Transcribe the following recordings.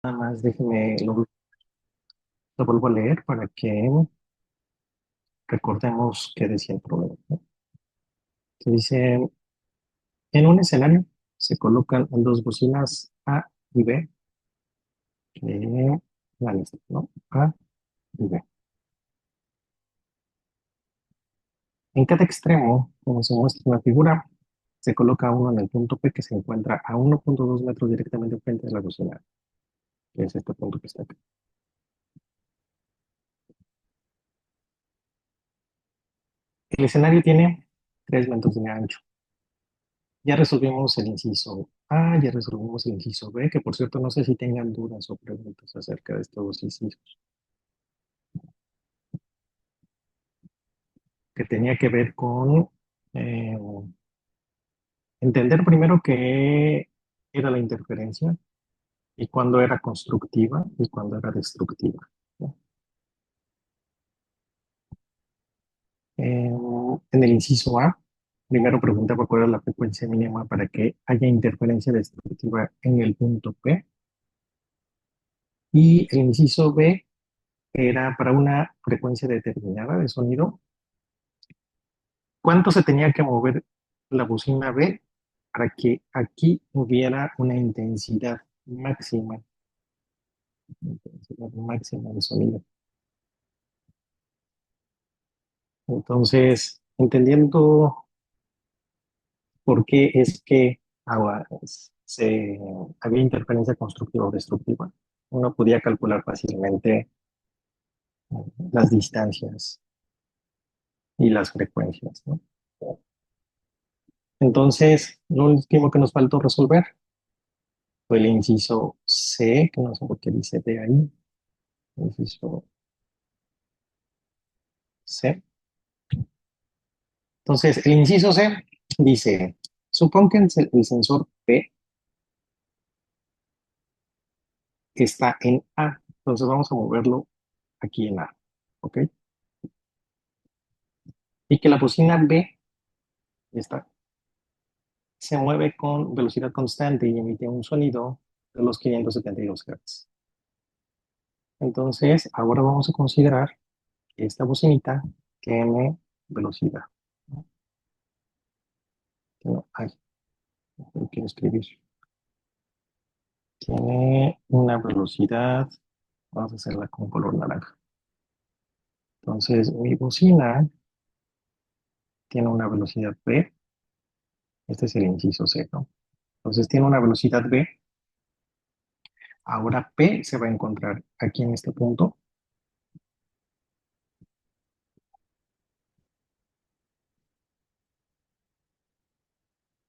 Nada más déjeme, lo vuelvo a leer para que recordemos qué decía el problema, ¿no? Que dice, en un escenario se colocan dos bocinas A y B, que la lista, ¿no? A y B. En cada extremo, como se muestra en la figura, se coloca uno en el punto P que se encuentra a 1,2 metros directamente frente de la bocina, que es este punto que está aquí. El escenario tiene 3 metros de ancho. Ya resolvimos el inciso A, ya resolvimos el inciso B, que por cierto no sé si tengan dudas o preguntas acerca de estos dos incisos, que tenía que ver con eh, entender primero qué era la interferencia y cuándo era constructiva y cuándo era destructiva, ¿no? En el inciso A, primero preguntaba cuál era la frecuencia mínima para que haya interferencia destructiva en el punto P, y el inciso B era para una frecuencia determinada de sonido, cuánto se tenía que mover la bocina B para que aquí hubiera una intensidad máxima de sonido. Entonces, entendiendo por qué es que había interferencia constructiva o destructiva, uno podía calcular fácilmente las distancias y las frecuencias, ¿no? Entonces, lo último que nos faltó resolver fue el inciso C, que no sé por qué dice D ahí, inciso C. Entonces, el inciso C dice, supón que el sensor P está en A, entonces vamos a moverlo aquí en A, ¿ok? Y que la bocina B está, se mueve con velocidad constante y emite un sonido de los 572 Hz. Entonces, ahora vamos a considerar que esta bocinita tiene velocidad, ¿no? No, ay, no quiero escribir. Tiene una velocidad, vamos a hacerla con color naranja. Entonces, mi bocina tiene una velocidad B, este es el inciso C, ¿no? Entonces tiene una velocidad B, ahora P se va a encontrar aquí en este punto.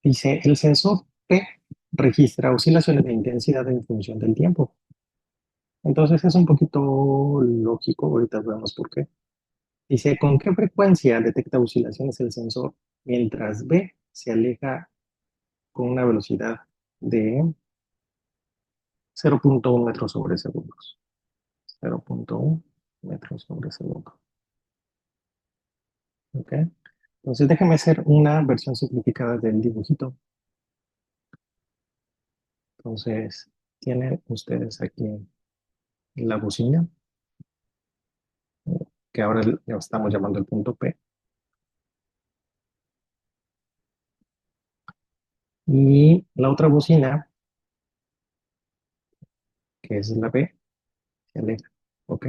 Dice, el sensor P registra oscilaciones de intensidad en función del tiempo. Entonces es un poquito lógico, ahorita vemos por qué. Dice, ¿con qué frecuencia detecta oscilaciones el sensor mientras B se aleja con una velocidad de 0,1 metros sobre segundos? 0,1 metros sobre segundo. ¿Ok? Entonces déjenme hacer una versión simplificada del dibujito. Entonces, tienen ustedes aquí la bocina, que ahora le estamos llamando el punto P, y la otra bocina, que es la B, se aleja. ¿Ok?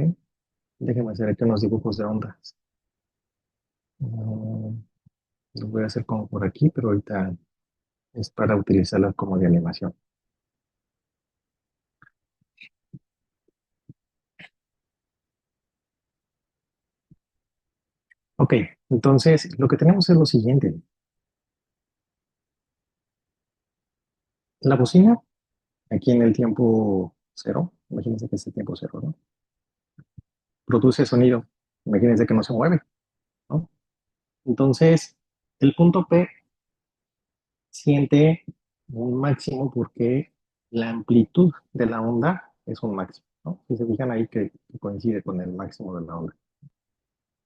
Déjenme hacer aquí unos dibujos de ondas. Mm, Lo voy a hacer como por aquí, pero ahorita es para utilizarlas como de animación. Ok, entonces lo que tenemos es lo siguiente. La bocina, aquí en el tiempo cero, imagínense que es el tiempo cero, ¿no? Produce sonido. Imagínense que no se mueve, ¿no? Entonces, el punto P siente un máximo porque la amplitud de la onda es un máximo, ¿no? Si se fijan ahí que coincide con el máximo de la onda.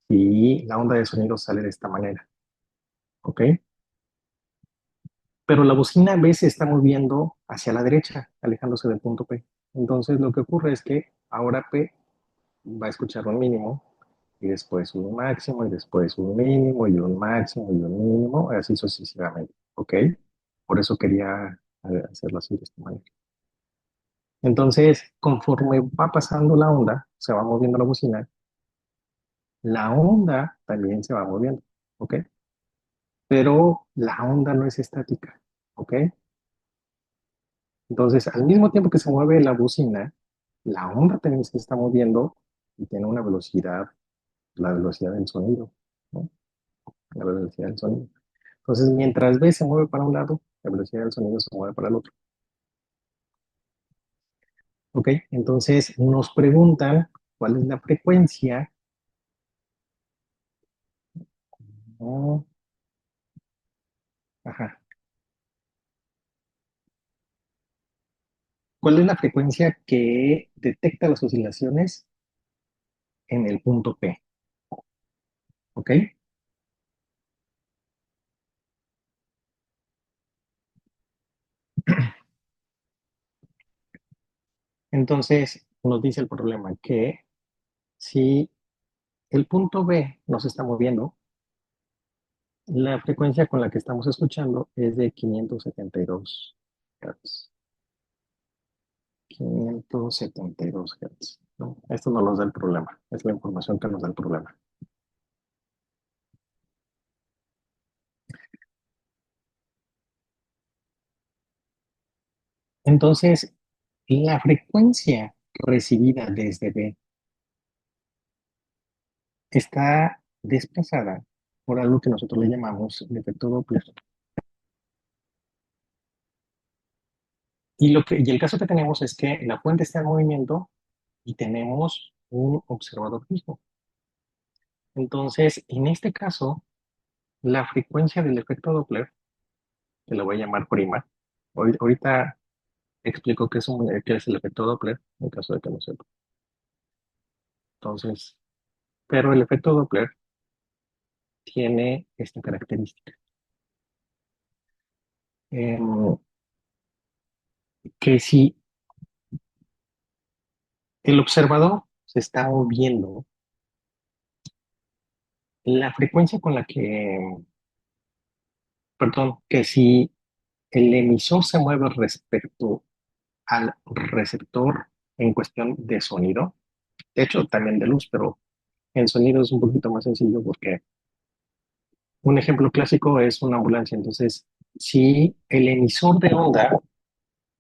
Y la onda de sonido sale de esta manera, ¿ok? Pero la bocina B se está moviendo hacia la derecha, alejándose del punto P. Entonces lo que ocurre es que ahora P va a escuchar un mínimo y después un máximo y después un mínimo y un máximo y un mínimo, así sucesivamente. ¿Ok? Por eso quería hacerlo así de esta manera. Entonces, conforme va pasando la onda, se va moviendo la bocina, la onda también se va moviendo. ¿Ok? Pero la onda no es estática. ¿Ok? Entonces, al mismo tiempo que se mueve la bocina, la onda también se está moviendo y tiene una velocidad, la velocidad del sonido, ¿no? La velocidad del sonido. Entonces, mientras B se mueve para un lado, la velocidad del sonido se mueve para el otro. ¿Ok? Entonces, nos preguntan cuál es la frecuencia. Oh, ajá. ¿Cuál es la frecuencia que detecta las oscilaciones en el punto P? ¿Ok? Entonces, nos dice el problema que si el punto B nos está moviendo, la frecuencia con la que estamos escuchando es de 572 Hz. 572 Hz, ¿no? Esto no nos da el problema, es la información que nos da el problema. Entonces, la frecuencia recibida desde B está desplazada por algo que nosotros le llamamos el efecto Doppler. Y el caso que tenemos es que la fuente está en movimiento y tenemos un observador fijo. Entonces, en este caso, la frecuencia del efecto Doppler, que lo voy a llamar prima, ahorita explico qué es el efecto Doppler, en caso de que no sepa. Entonces, pero el efecto Doppler tiene esta característica, em, que si el observador se está moviendo, la frecuencia con la que, perdón, que si el emisor se mueve respecto al receptor en cuestión de sonido, de hecho también de luz, pero en sonido es un poquito más sencillo porque un ejemplo clásico es una ambulancia. Entonces, si el emisor de onda,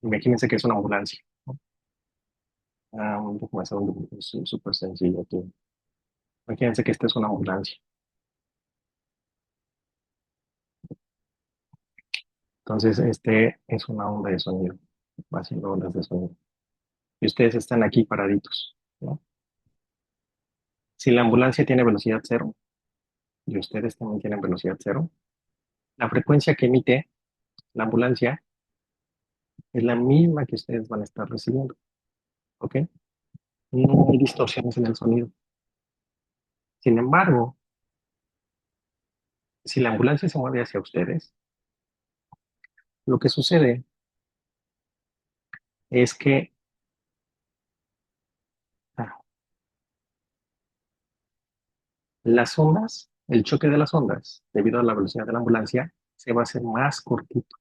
imagínense que es una ambulancia, ¿no? Déjame hacer un súper sencillo aquí. Imagínense que esta es una ambulancia. Entonces, este es una onda de sonido, va haciendo ondas de sonido. Y ustedes están aquí paraditos, ¿no? Si la ambulancia tiene velocidad cero y ustedes también tienen velocidad cero, la frecuencia que emite la ambulancia es la misma que ustedes van a estar recibiendo, ¿ok? No hay distorsiones en el sonido. Sin embargo, si la ambulancia se mueve hacia ustedes, lo que sucede es que ah, las ondas, el choque de las ondas, debido a la velocidad de la ambulancia, se va a hacer más cortito,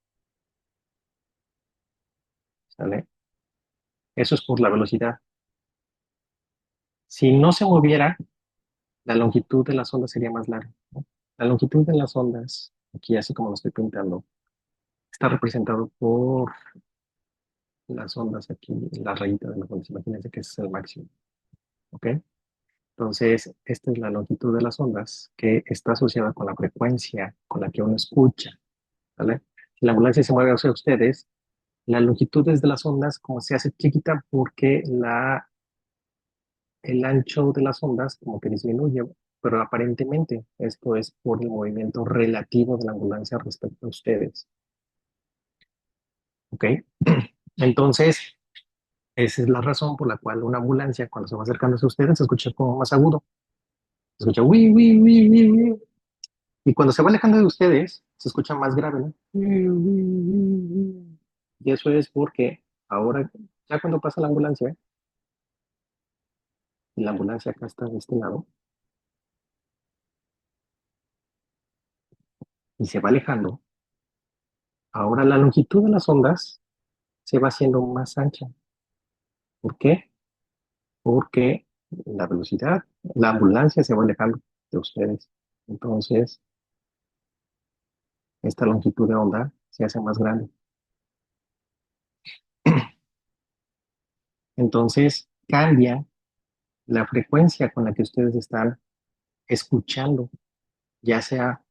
¿sale? Eso es por la velocidad. Si no se moviera, la longitud de las ondas sería más larga, ¿no? La longitud de las ondas, aquí así como lo estoy pintando, está representado por las ondas aquí, la rayita de las ondas. Imagínense que ese es el máximo, ¿ok? Entonces, esta es la longitud de las ondas que está asociada con la frecuencia con la que uno escucha, ¿vale? Si la ambulancia se mueve hacia ustedes, la longitud de las ondas como se hace chiquita porque el ancho de las ondas como que disminuye, pero aparentemente esto es por el movimiento relativo de la ambulancia respecto a ustedes, ¿ok? Entonces, esa es la razón por la cual una ambulancia cuando se va acercando a ustedes se escucha como más agudo, se escucha uy, uy, uy, uy, uy. Y cuando se va alejando de ustedes, se escucha más grave, ¿no? Y eso es porque ahora, Ya cuando pasa la ambulancia, y la ambulancia acá está de este lado, y se va alejando, ahora la longitud de las ondas se va haciendo más ancha. ¿Por qué? Porque la velocidad, la ambulancia se va alejando de ustedes. Entonces, esta longitud de onda se hace más grande. Entonces, cambia la frecuencia con la que ustedes están escuchando, ya sea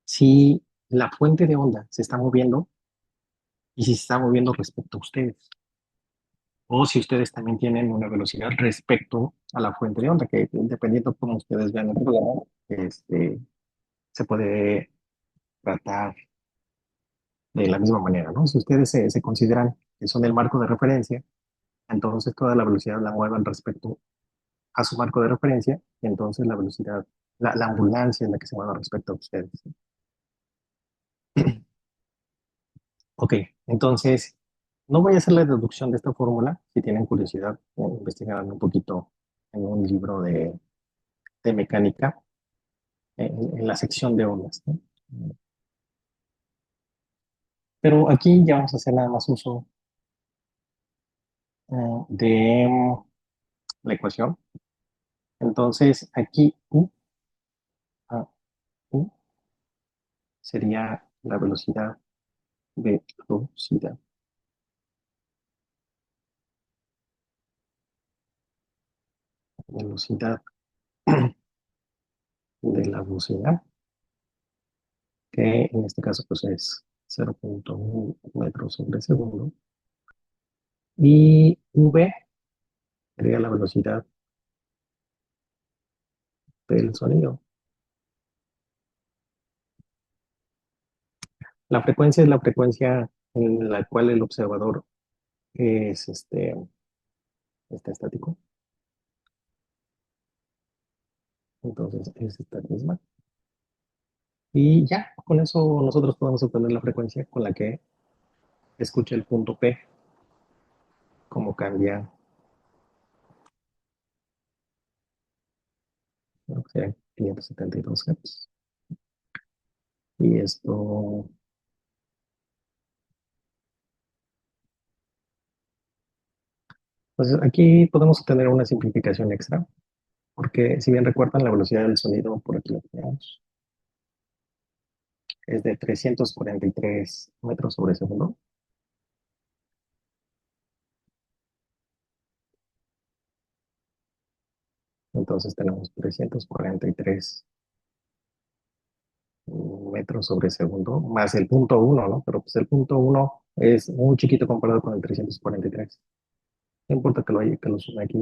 si la fuente de onda se está moviendo y si se está moviendo respecto a ustedes, o si ustedes también tienen una velocidad respecto a la fuente de onda, que dependiendo cómo ustedes vean el programa, se puede tratar de la misma manera, ¿no? Si ustedes se consideran que son el marco de referencia, entonces toda la velocidad la muevan respecto a su marco de referencia, y entonces la velocidad, la ambulancia es la que se mueve respecto a ustedes. Ok, entonces no voy a hacer la deducción de esta fórmula. Si tienen curiosidad, investigarán un poquito en un libro de mecánica, en la sección de ondas, ¿no? Pero aquí ya vamos a hacer nada más uso de la ecuación. Entonces aquí a U sería la velocidad de velocidad, velocidad de la velocidad, que en este caso pues es 0,1 metros sobre segundo. Y V sería la velocidad del sonido. La frecuencia es la frecuencia en la cual el observador es está estático. Entonces es esta misma. Y ya, con eso nosotros podemos obtener la frecuencia con la que escucha el punto P, cómo cambia, creo que sea 572 Hz. Y esto, pues aquí podemos obtener una simplificación extra, porque si bien recuerdan la velocidad del sonido, por aquí lo tenemos, es de 343 metros sobre segundo. Entonces tenemos 343 metros sobre segundo, más el punto uno, ¿no? Pero pues el punto uno es muy chiquito comparado con el 343. No importa que que lo sume aquí,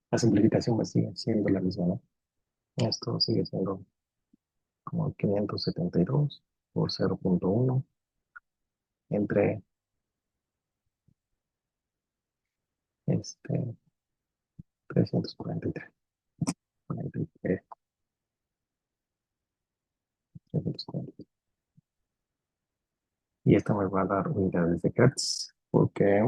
la simplificación va a seguir siendo la misma, ¿no? Esto sigue siendo como 572 por 0,1 entre 343. 43, 343. Y esto me va a dar unidades de Hertz, porque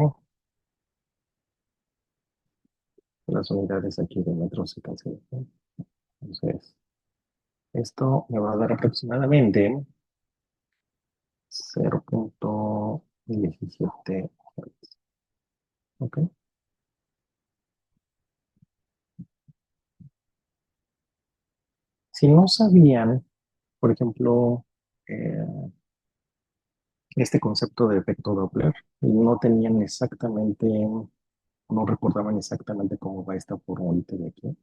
las unidades aquí de metros se cancelan, ¿no? Entonces, esto me va a dar aproximadamente 0,17 Hz. ¿Ok? Si no sabían, por ejemplo, eh, este concepto de efecto Doppler, y no tenían exactamente, no recordaban exactamente cómo va esta formulita de aquí,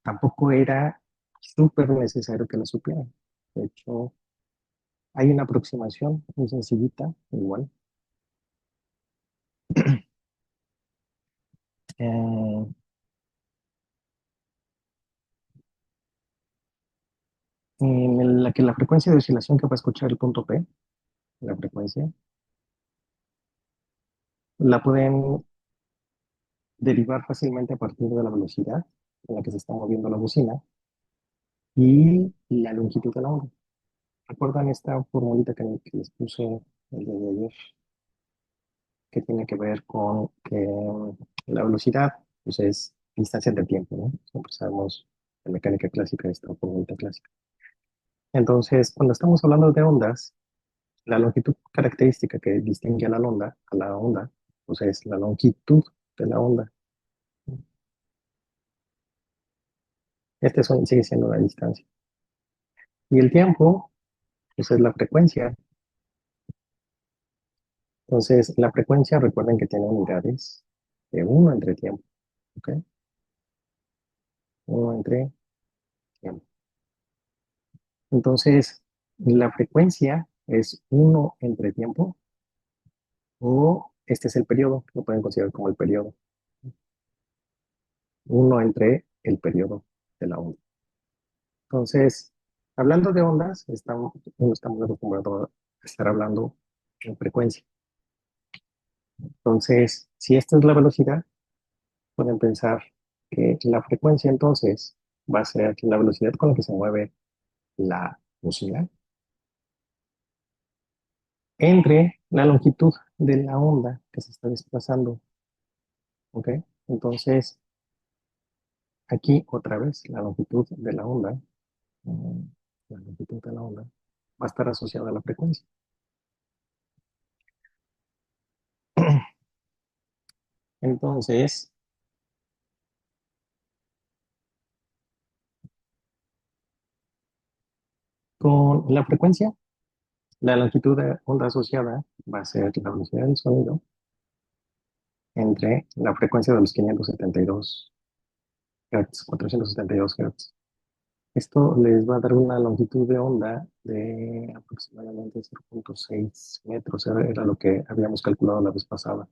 tampoco era súper necesario que lo supieran. De hecho, hay una aproximación muy sencillita, igual. Eh, en la que la frecuencia de oscilación que va a escuchar el punto P, la frecuencia, la pueden derivar fácilmente a partir de la velocidad en la que se está moviendo la bocina y la longitud de la onda. ¿Recuerdan esta formulita que les puse el día de ayer? que tiene que ver con que la velocidad, pues es distancia del tiempo, ¿no? Siempre sabemos en mecánica clásica esta fórmula clásica. Entonces, cuando estamos hablando de ondas, la longitud característica que distingue a la onda, pues es la longitud de la onda. Sigue siendo la distancia. Y el tiempo, pues es la frecuencia. Entonces, la frecuencia, recuerden que tiene unidades de uno entre tiempo, ¿ok? Uno entre tiempo. Entonces, la frecuencia es uno entre tiempo o este es el periodo, lo pueden considerar como el periodo. Uno entre el periodo de la onda. Entonces, hablando de ondas, estamos acostumbrados a estar hablando en frecuencia. Entonces, si esta es la velocidad, pueden pensar que la frecuencia entonces va a ser la velocidad con la que se mueve la bocina entre la longitud de la onda que se está desplazando. ¿Ok? Entonces, aquí otra vez la longitud de la onda, mm, la longitud de la onda va a estar asociada a la frecuencia. Entonces, con la frecuencia, la longitud de onda asociada va a ser la velocidad del sonido entre la frecuencia de los 572 Hz, 472 Hz. Esto les va a dar una longitud de onda de aproximadamente 0.6 metros. Era lo que habíamos calculado la vez pasada.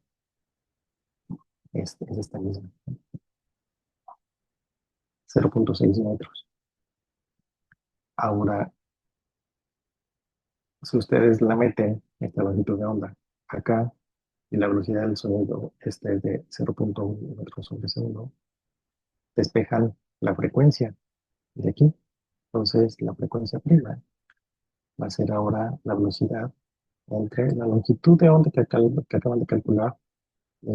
Es esta misma, 0.6 metros. Ahora, si ustedes la meten, esta longitud de onda, acá, y la velocidad del sonido este es de 0.1 metros sobre segundo, despejan la frecuencia de aquí. Entonces, la frecuencia prima va a ser ahora la velocidad entre la longitud de onda que acaban de calcular de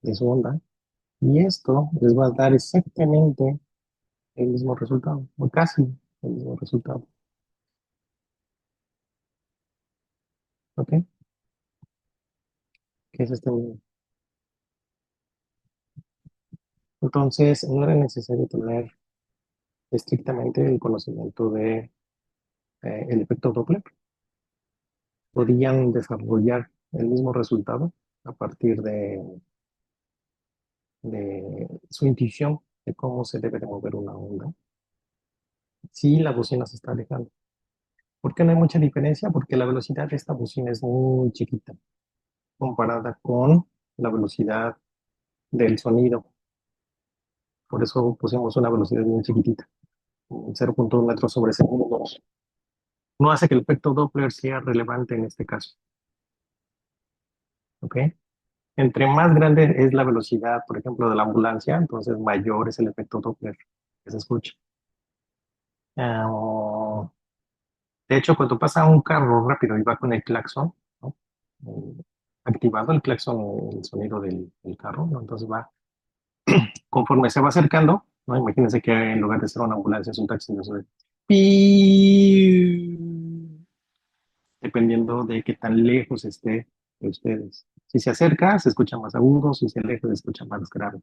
de su onda, y esto les va a dar exactamente el mismo resultado, o casi el mismo resultado. ¿Ok? Que es este mismo. Entonces, no era necesario tener estrictamente el conocimiento de el efecto Doppler. Podían desarrollar el mismo resultado a partir de su intuición de cómo se debe de mover una onda si la bocina se está alejando. ¿Por qué no hay mucha diferencia? Porque la velocidad de esta bocina es muy chiquita comparada con la velocidad del sonido. Por eso pusimos una velocidad muy chiquitita, 0.1 metros sobre segundo. No hace que el efecto Doppler sea relevante en este caso. ¿Ok? Entre más grande es la velocidad, por ejemplo, de la ambulancia, entonces mayor es el efecto Doppler que se escucha. Ah, de hecho, cuando pasa un carro rápido y va con el claxon, ¿no? Eh, activado el claxon, el sonido del carro, ¿no? Entonces va, conforme se va acercando, ¿no? Imagínense que en lugar de ser una ambulancia es un taxi, entonces, ¡piu! Dependiendo de qué tan lejos esté de ustedes. Si se acerca, se escucha más agudo, si se aleja, se escucha más grave.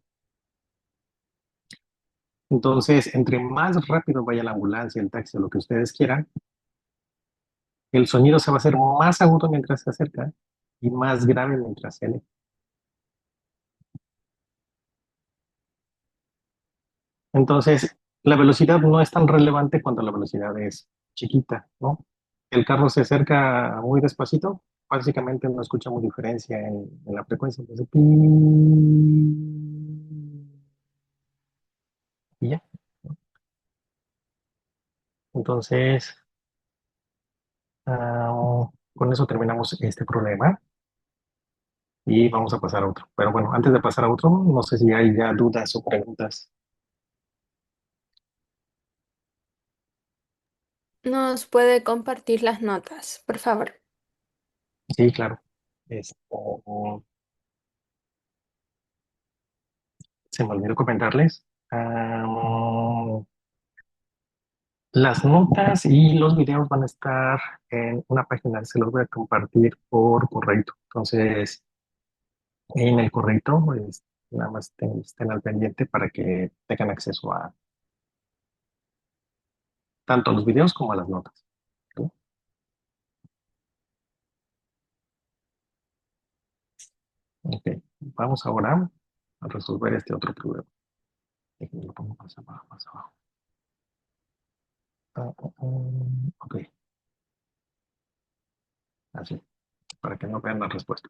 Entonces, entre más rápido vaya la ambulancia, el taxi o lo que ustedes quieran, el sonido se va a hacer más agudo mientras se acerca y más grave mientras se aleja. Entonces, la velocidad no es tan relevante cuando la velocidad es chiquita, ¿no? El carro se acerca muy despacito, básicamente no escuchamos diferencia en la frecuencia. Entonces, pi, y ya. Entonces, con eso terminamos este problema y vamos a pasar a otro. Pero bueno, antes de pasar a otro, no sé si hay ya dudas o preguntas. ¿Nos puede compartir las notas, por favor? Sí, claro. Esto, se me olvidó comentarles. Las notas y los videos van a estar en una página, se los voy a compartir por correo. Entonces, en el correo, pues, nada más estén al pendiente para que tengan acceso a tanto los videos como a las notas. ¿Sí? Ok, vamos ahora a resolver este otro problema. Déjenme lo pongo más abajo, más abajo. Ok, así, para que no vean la respuesta.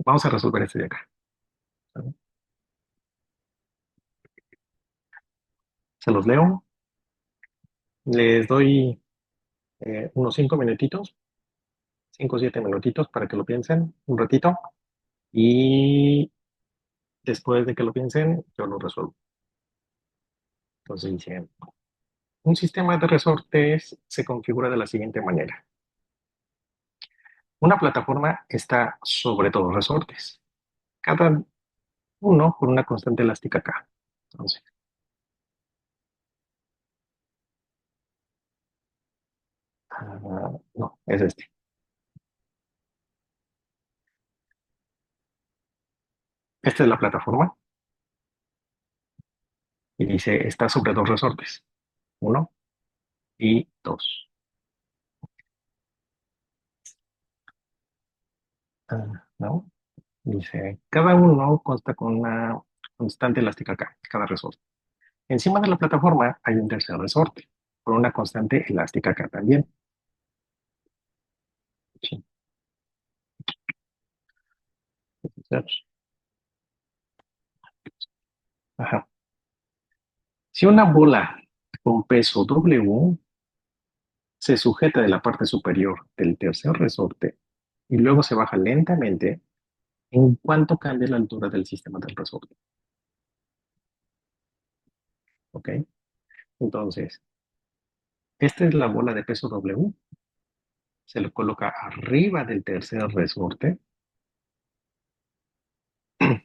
Vamos a resolver este de acá. ¿Sale? Se los leo. Les doy unos 5 minutitos, 5 o 7 minutitos para que lo piensen un ratito y después de que lo piensen, yo lo resuelvo. Entonces dice, un sistema de resortes se configura de la siguiente manera. Una plataforma está sobre dos resortes, cada uno con una constante elástica K. Entonces, no, es este. Esta es la plataforma y dice, está sobre dos resortes, uno y dos. ¿No? Dice, cada uno consta con una constante elástica K, cada resorte. Encima de la plataforma hay un tercer resorte, con una constante elástica K también. Sí, ajá. Si una bola con peso W se sujeta de la parte superior del tercer resorte y luego se baja lentamente, ¿en cuánto cambia la altura del sistema del resorte? ¿Ok? Entonces, esta es la bola de peso W, se lo coloca arriba del tercer resorte.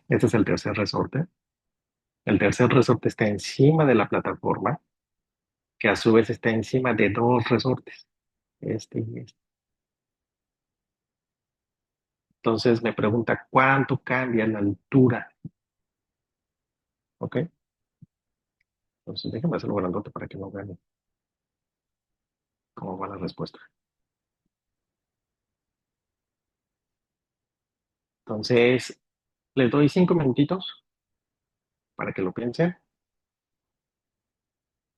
Este es el tercer resorte. El tercer resorte está encima de la plataforma, que a su vez está encima de dos resortes, este y este. Entonces me pregunta cuánto cambia la altura. ¿Ok? Entonces déjenme hacerlo grandote para que no vean cómo va la respuesta. Entonces, les doy 5 minutitos para que lo piensen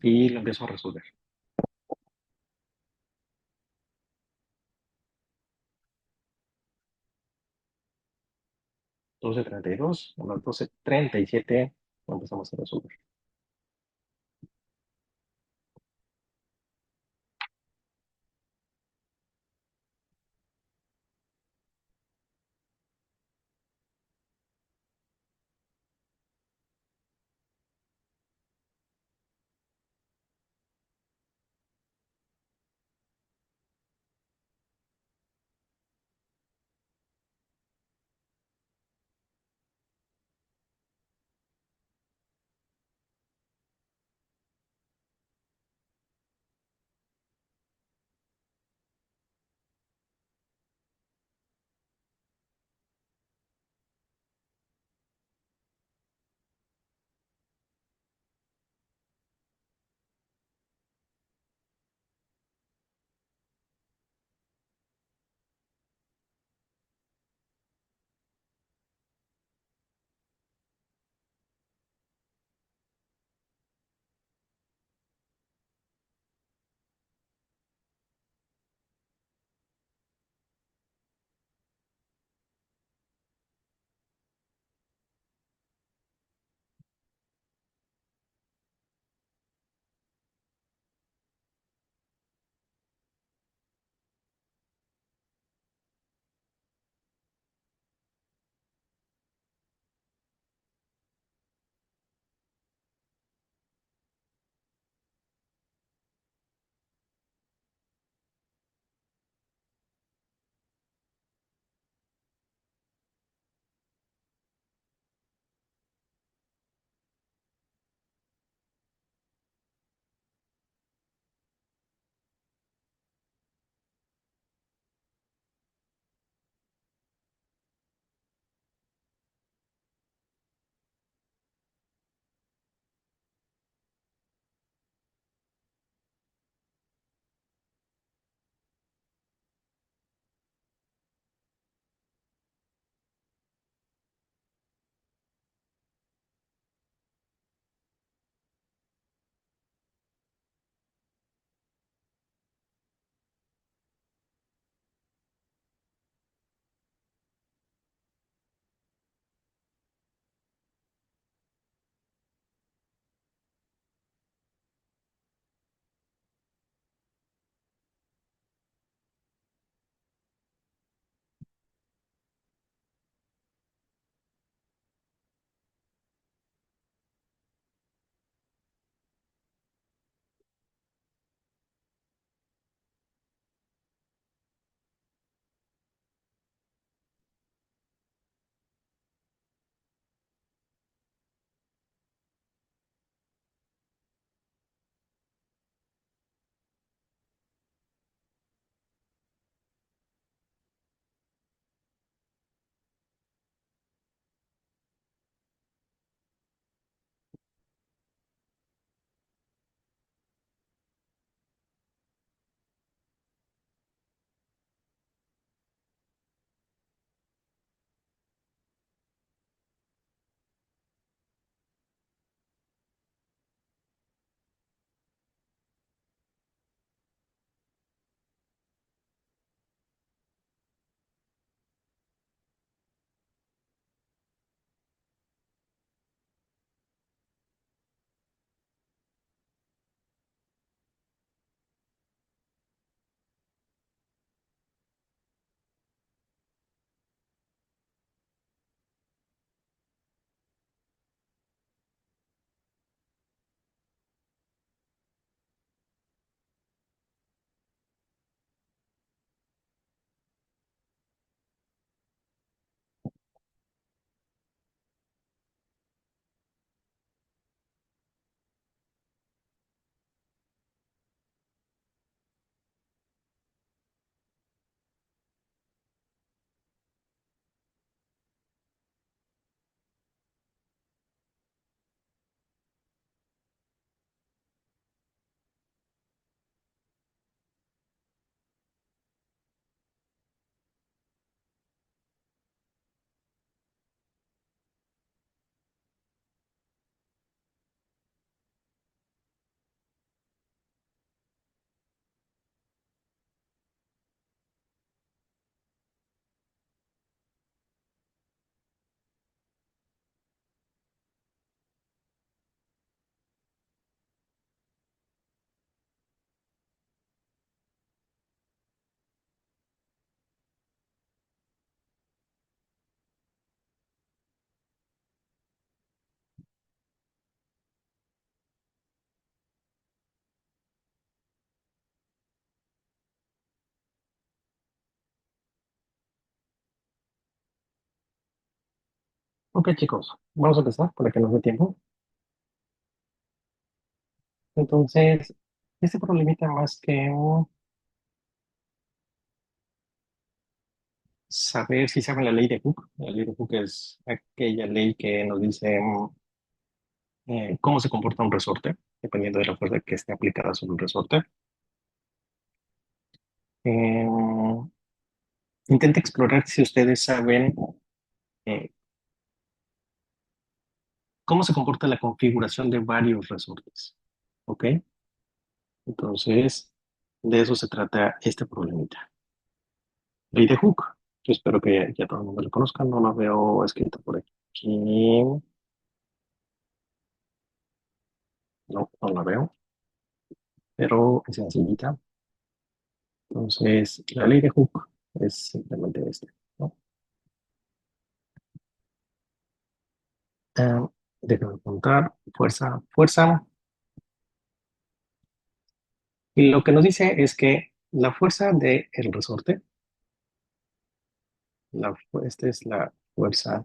y lo empiezo a resolver. 12:32, a las 12:37 empezamos a resolver. Ok, chicos, vamos a empezar para que nos dé tiempo. Entonces, este problemita más que saber si saben la ley de Hooke. La ley de Hooke es aquella ley que nos dice cómo se comporta un resorte, dependiendo de la fuerza que esté aplicada sobre el resorte. Eh, Intenta explorar si ustedes saben eh, cómo se comporta la configuración de varios resortes. ¿Ok? Entonces, de eso se trata este problemita. Ley de Hooke. Yo espero que ya todo el mundo lo conozca. No la veo escrita por aquí. No, no la veo, pero es sencillita. Entonces, la ley de Hooke es simplemente este, ¿no? Ah, déjame contar. Fuerza, fuerza. Y lo que nos dice es que la fuerza del resorte, esta es la fuerza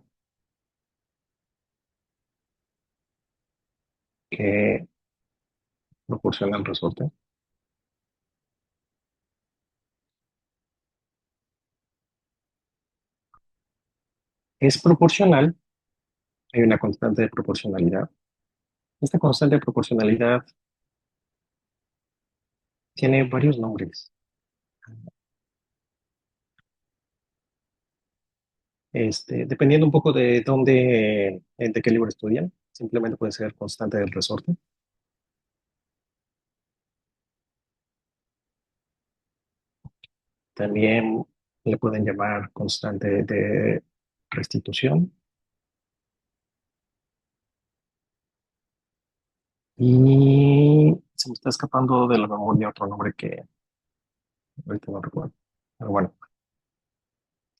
que proporciona el resorte, es proporcional. Hay una constante de proporcionalidad. Esta constante de proporcionalidad tiene varios nombres. Dependiendo un poco de dónde, de qué libro estudian, simplemente puede ser constante del resorte. También le pueden llamar constante de restitución. Y se me está escapando de la memoria otro nombre que ahorita no recuerdo. Pero bueno,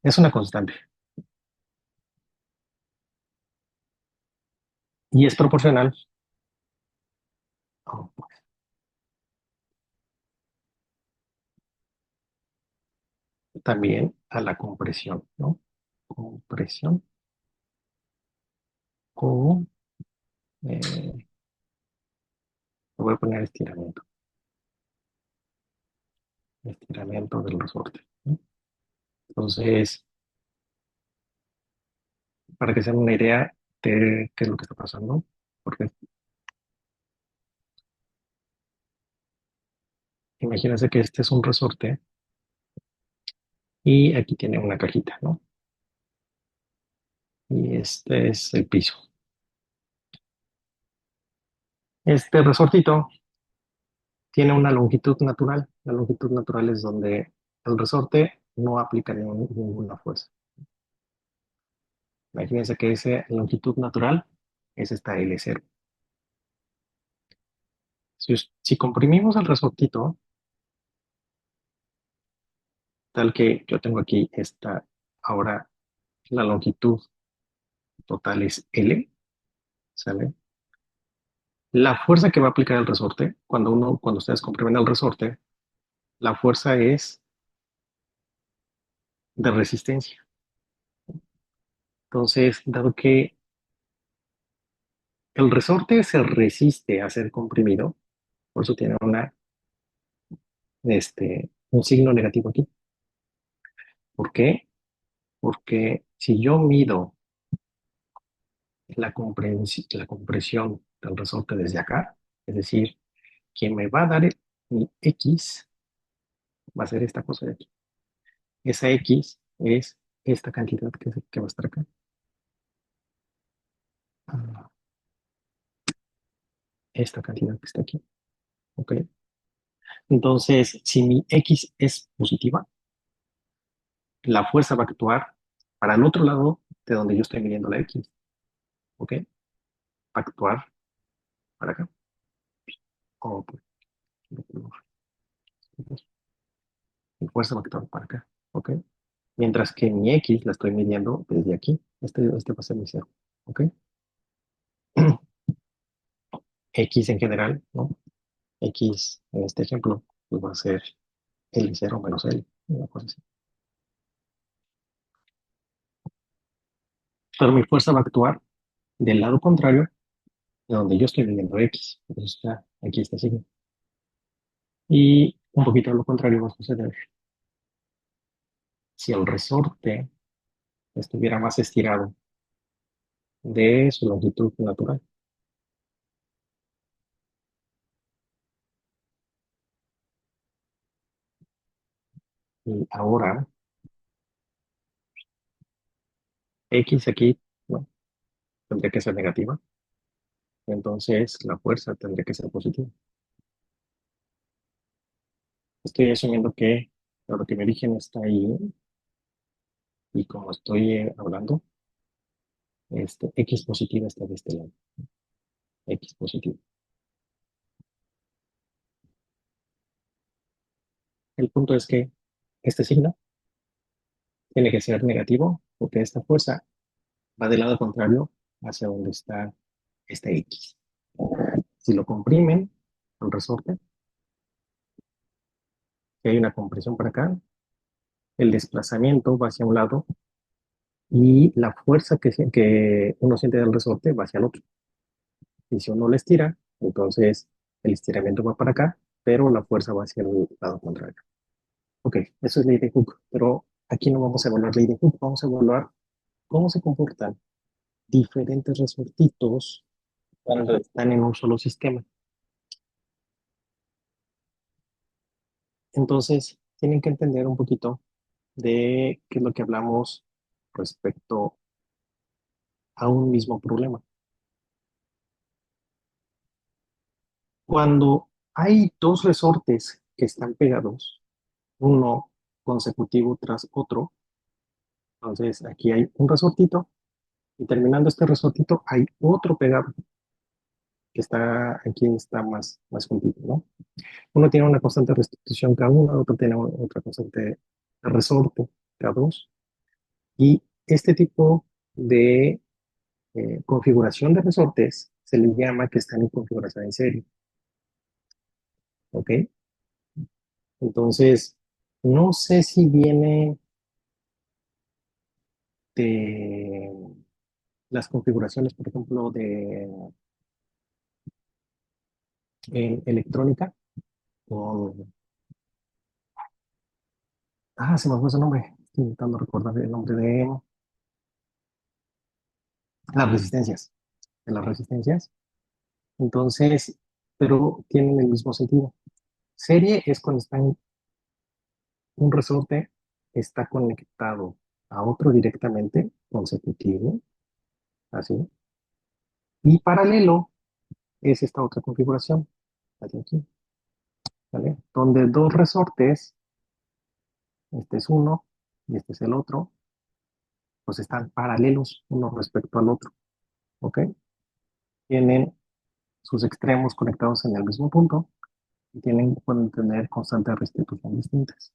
es una constante. Y es proporcional oh, también a la compresión, ¿no? Compresión o, le voy a poner estiramiento del resorte, ¿no? Entonces, para que se den una idea de qué es lo que está pasando, porque imagínense que este es un resorte y aquí tiene una cajita, ¿no? Y este es el piso. Este resortito tiene una longitud natural. La longitud natural es donde el resorte no aplica ninguna fuerza. Imagínense que esa longitud natural es esta L0. Si comprimimos el resortito, tal que yo tengo aquí esta, ahora la longitud total es L, ¿sale? La fuerza que va a aplicar el resorte, cuando ustedes comprimen el resorte, la fuerza es de resistencia. Entonces, dado que el resorte se resiste a ser comprimido, por eso tiene un signo negativo aquí. ¿Por qué? Porque si yo mido la compresión del resorte desde acá, es decir, quien me va a dar mi X va a ser esta cosa de aquí. Esa X es esta cantidad que va a estar acá. Esta cantidad que está aquí. ¿Ok? Entonces, si mi X es positiva, la fuerza va a actuar para el otro lado de donde yo estoy midiendo la X. ¿Ok? Va a actuar para acá. O, pues, mi fuerza va a actuar para acá. ¿Ok? Mientras que mi X la estoy midiendo desde aquí. Este va a ser mi cero. ¿Ok? X en general, ¿no? X en este ejemplo, pues va a ser L0 menos L, una cosa así. pero mi fuerza va a actuar del lado contrario de donde yo estoy midiendo X. Entonces está aquí este signo. Y un poquito lo contrario va a suceder si el resorte estuviera más estirado de su longitud natural. Y ahora X aquí, ¿no? Tendría que ser negativa. Entonces la fuerza tendría que ser positiva. Estoy asumiendo que lo que mi origen está ahí y como estoy hablando, X positiva está de este lado. X positiva. El punto es que este signo tiene que ser negativo porque esta fuerza va del lado contrario hacia donde está este X. Si lo comprimen, el resorte, si hay una compresión por acá, el desplazamiento va hacia un lado y la fuerza que uno siente del resorte va hacia el otro. Y si uno lo estira, entonces el estiramiento va para acá, pero la fuerza va hacia el lado contrario. Ok, eso es ley de Hooke, pero aquí no vamos a evaluar ley de Hooke, vamos a evaluar cómo se comportan diferentes resortitos cuando están en un solo sistema. Entonces, tienen que entender un poquito de qué es lo que hablamos respecto a un mismo problema. Cuando hay dos resortes que están pegados, uno consecutivo tras otro, entonces aquí hay un resortito y terminando este resortito hay otro pegado que está aquí está más juntito, ¿no? Uno tiene una constante de restitución K1, otro tiene otra constante de resorte K2 y este tipo de configuración de resortes se le llama que están en configuración en serie, ¿ok? Entonces, no sé si viene de las configuraciones, por ejemplo, de electrónica, con... Se me fue su nombre. Estoy intentando recordar el nombre de las resistencias. De las resistencias. Entonces, pero tienen el mismo sentido. Serie es cuando un resorte está conectado a otro directamente, consecutivo, así. Y paralelo es esta otra configuración, aquí, ¿vale? Donde dos resortes, este es uno y este es el otro, pues están paralelos uno respecto al otro, ¿ok? Tienen sus extremos conectados en el mismo punto y pueden tener constantes de restitución distintas.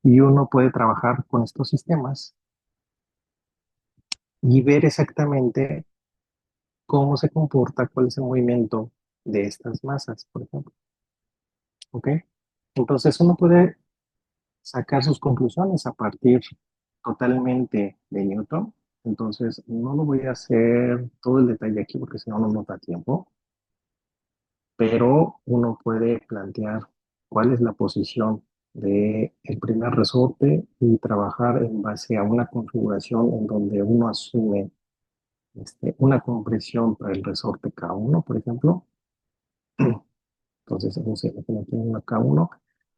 Y uno puede trabajar con estos sistemas y ver exactamente cómo se comporta, cuál es el movimiento de estas masas, por ejemplo, ¿ok? Entonces uno puede sacar sus conclusiones a partir totalmente de Newton. Entonces, no lo voy a hacer todo el detalle aquí porque si no, no nos da tiempo, pero uno puede plantear cuál es la posición del primer resorte y trabajar en base a una configuración en donde uno asume una compresión para el resorte K1, por ejemplo. Entonces, no sé, aquí una K1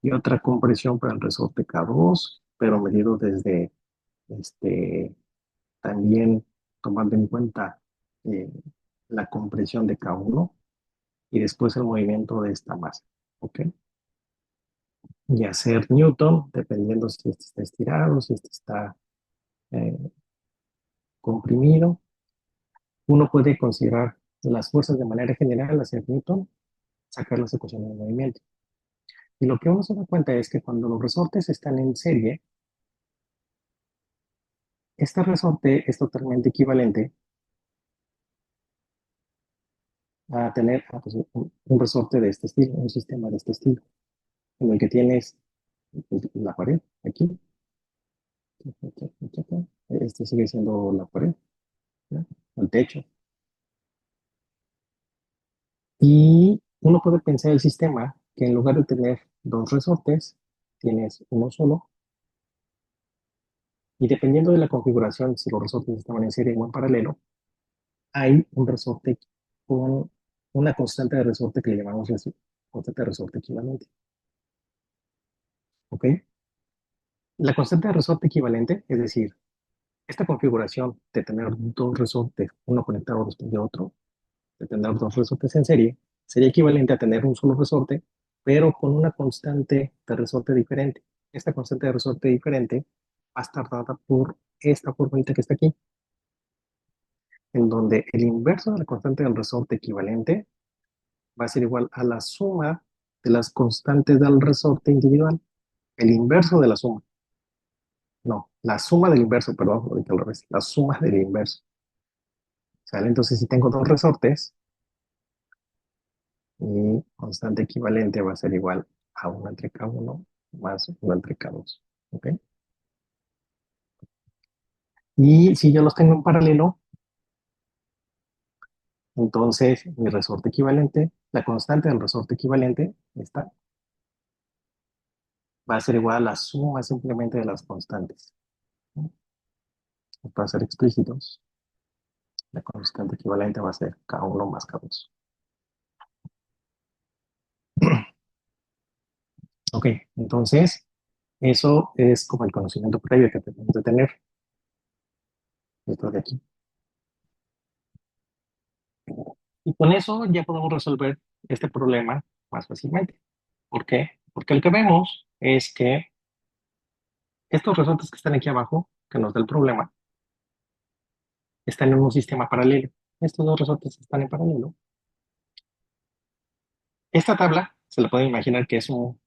y otra compresión para el resorte K2, pero medido desde este, también tomando en cuenta eh, la compresión de K1 y después el movimiento de esta masa, ¿ok? Y hacer Newton, dependiendo si este está estirado, si este está eh, comprimido. Uno puede considerar las fuerzas de manera general, hacer Newton, sacar las ecuaciones de movimiento. Y lo que uno se da cuenta es que cuando los resortes están en serie, este resorte es totalmente equivalente a tener pues, un resorte de este estilo, un sistema de este estilo, en el que tienes pues, la pared aquí, este sigue siendo la pared, ¿no? El techo. Y uno puede pensar el sistema que en lugar de tener dos resortes, tienes uno solo. Y dependiendo de la configuración, si los resortes estaban en serie o en paralelo, hay un resorte con una constante de resorte que le llamamos constante de resorte equivalente. ¿Ok? La constante de resorte equivalente, es decir, esta configuración de tener dos resortes, uno conectado después de otro, de tener dos resortes en serie, sería equivalente a tener un solo resorte, pero con una constante de resorte diferente. Esta constante de resorte diferente va a estar dada por esta formulita que está aquí, en donde el inverso de la constante del resorte equivalente va a ser igual a la suma de las constantes del resorte individual. El inverso de la suma. No, la suma del inverso, perdón, lo dije al revés. La suma del inverso. ¿Sale? Entonces, si tengo dos resortes, mi constante equivalente va a ser igual a 1 entre K1 más 1 entre K2. ¿Ok? Y si yo los tengo en paralelo, entonces mi resorte equivalente, la constante del resorte equivalente, esta, va a ser igual a la suma simplemente de las constantes. ¿No? Para ser explícitos, la constante equivalente va a ser K1 más K2. Ok, entonces eso es como el conocimiento previo que tenemos de tener. Esto de aquí. Y con eso ya podemos resolver este problema más fácilmente. ¿Por qué? Porque lo que vemos es que estos resortes que están aquí abajo, que nos da el problema, están en un sistema paralelo. Estos dos resortes están en paralelo. Esta tabla se la pueden imaginar que es un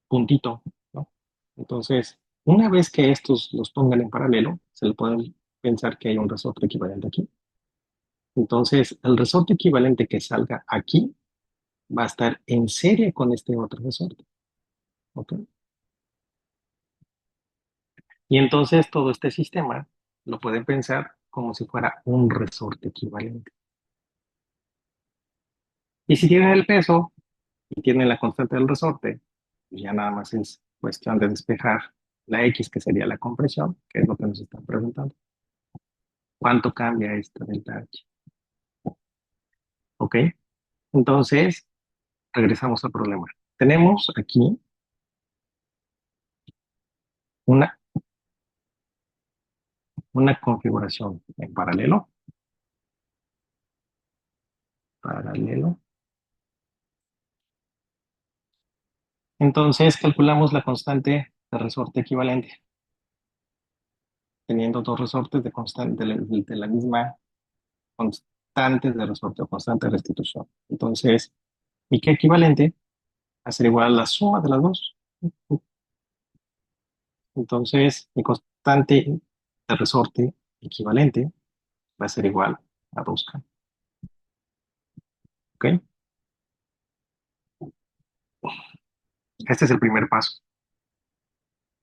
puntito, ¿no? Entonces, una vez que estos los pongan en paralelo, se le pueden pensar que hay un resorte equivalente aquí. Entonces, el resorte equivalente que salga aquí va a estar en serie con este otro resorte. ¿Ok? Y entonces todo este sistema lo pueden pensar como si fuera un resorte equivalente. Y si tienen el peso y tienen la constante del resorte, pues ya nada más es cuestión de despejar la X, que sería la compresión, que es lo que nos están preguntando. ¿Cuánto cambia esta delta H? ¿Ok? Entonces, regresamos al problema. Tenemos aquí una, una configuración en paralelo, paralelo. Entonces, calculamos la constante de resorte equivalente, teniendo dos resortes de la misma constante de resorte o constante de restitución. Entonces, mi K equivalente va a ser igual a la suma de las dos. Entonces, mi constante de resorte equivalente va a ser igual a 2K. ¿Ok? Este es el primer paso.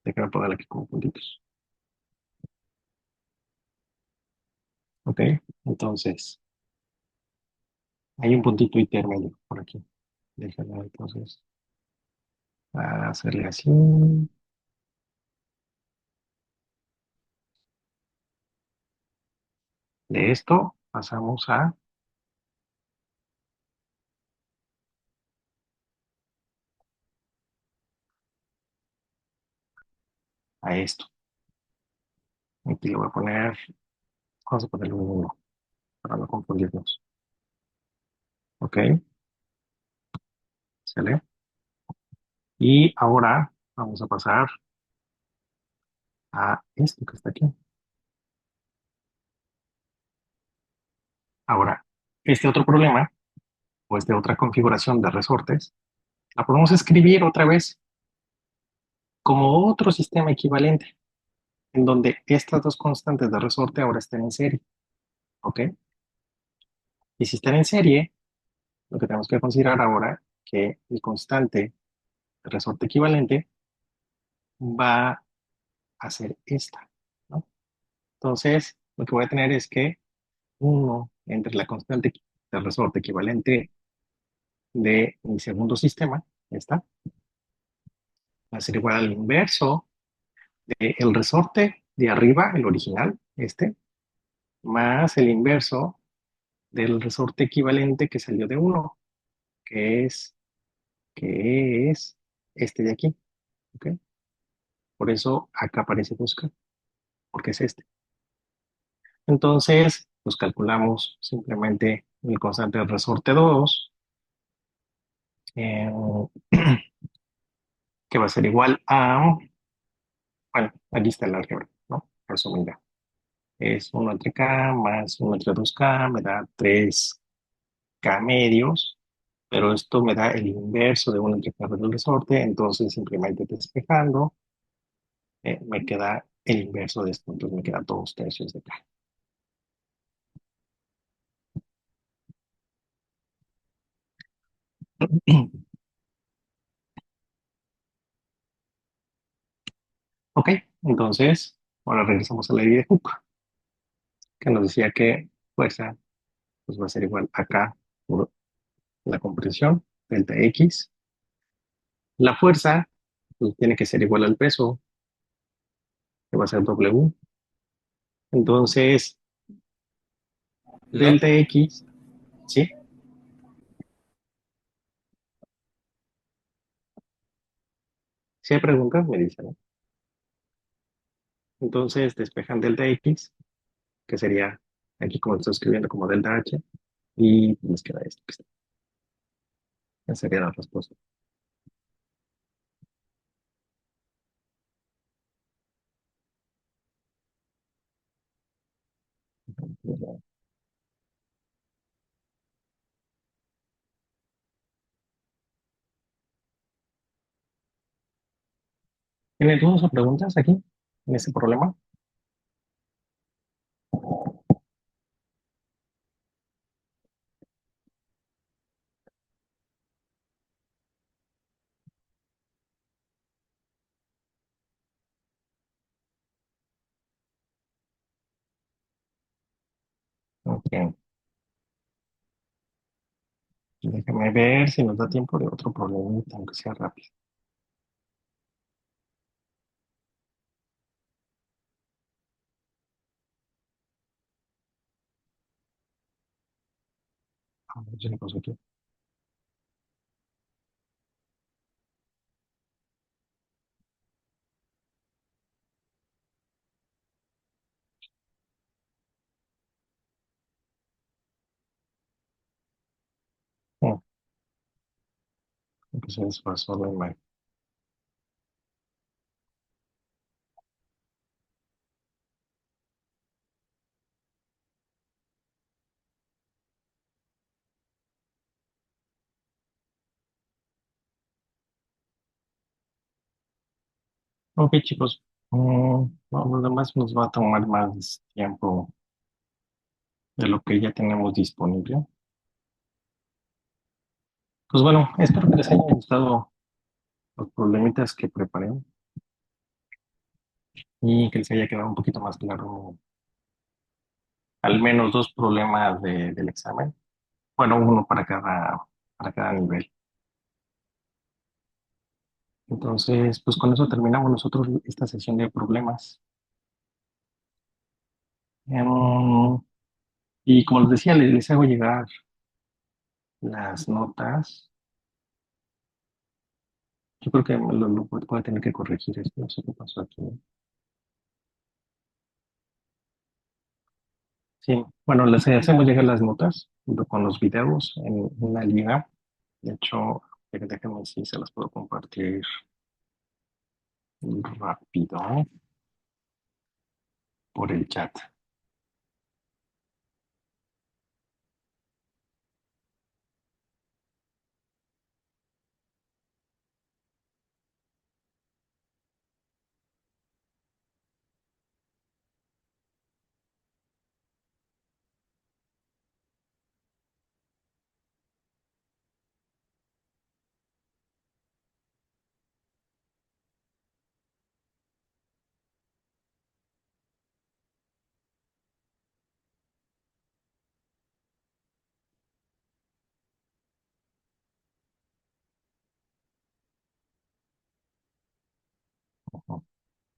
Déjame poner aquí como puntitos. ¿Ok? Entonces, hay un puntito intermedio por aquí. Déjame entonces hacerle así. De esto pasamos a esto. Aquí le voy a poner, vamos a ponerle un 1 para no confundirnos. ¿Ok? ¿Sale? Y ahora vamos a pasar a esto que está aquí. Ahora, este otro problema o esta otra configuración de resortes la podemos escribir otra vez como otro sistema equivalente, en donde estas dos constantes de resorte ahora están en serie. ¿Ok? Y si están en serie, lo que tenemos que considerar ahora que el constante de resorte equivalente va a ser esta, ¿no? Entonces, lo que voy a tener es que uno entre la constante del resorte equivalente de mi segundo sistema, esta, va a ser igual al inverso del resorte de arriba, el original, más el inverso del resorte equivalente que salió de uno, que es, que es este de aquí, ¿ok? Por eso acá aparece busca, porque es este. Entonces, pues calculamos simplemente el constante del resorte 2, eh, que va a ser igual a, bueno, aquí está el álgebra, ¿no? Resumida. Es uno entre k más uno entre 2k, me da 3k medios, pero esto me da el inverso de uno entre k del resorte, entonces simplemente despejando, me queda el inverso de esto, entonces me queda 2 tercios de k. Ok, entonces, ahora regresamos a la ley de Hooke, que nos decía que fuerza pues va a ser igual a K por la compresión, delta X. La fuerza pues, tiene que ser igual al peso, que va a ser W. Entonces, ¿No? delta X, ¿sí? Si hay preguntas, me dicen, ¿no? Entonces, despejan delta X, que sería aquí como lo estoy escribiendo como delta H, y nos queda esto. Esa sería la respuesta. ¿Tienen dudas o preguntas aquí en ese problema? Ok, déjame ver si nos da tiempo de otro problemita, aunque sea rápido. A ver, ya pasó aquí. Oh, que se desfasó la imagen. Ok, chicos. No, lo demás nos va a tomar más tiempo de lo que ya tenemos disponible. Pues bueno, espero que les hayan gustado los problemitas que preparé y que les haya quedado un poquito más claro al menos dos problemas del examen. Bueno, uno para cada nivel. Entonces, pues con eso terminamos nosotros esta sesión de problemas. Em, y como les decía, les hago llegar las notas. Yo creo que lo voy a tener que corregir esto, no sé qué pasó aquí. Sí, bueno, les hacemos llegar las notas junto con los videos en una liga. De hecho, déjenme si se las puedo compartir rápido por el chat.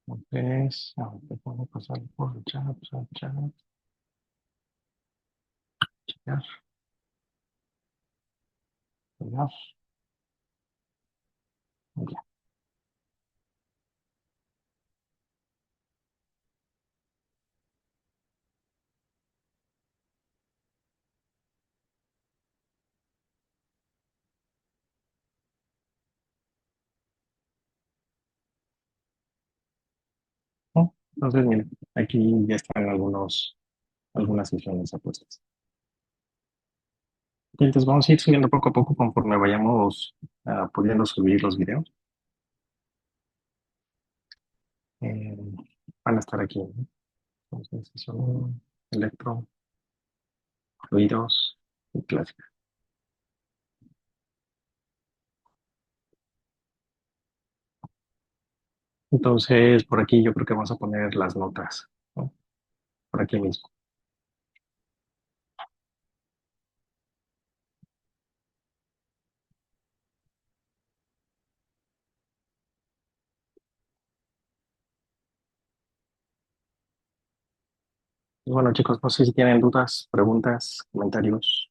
Entonces, a ver, déjame pasar por el chat, checar, pegar, ya. Entonces, miren, aquí ya están algunas sesiones apuestas. Y entonces vamos a ir subiendo poco a poco conforme vayamos pudiendo subir los videos. Eh, Van a estar aquí, ¿no? Entonces, sesión electro, fluidos y clásica. Entonces, por aquí yo creo que vamos a poner las notas, ¿no? Por aquí mismo. Bueno, chicos, no sé si tienen dudas, preguntas, comentarios.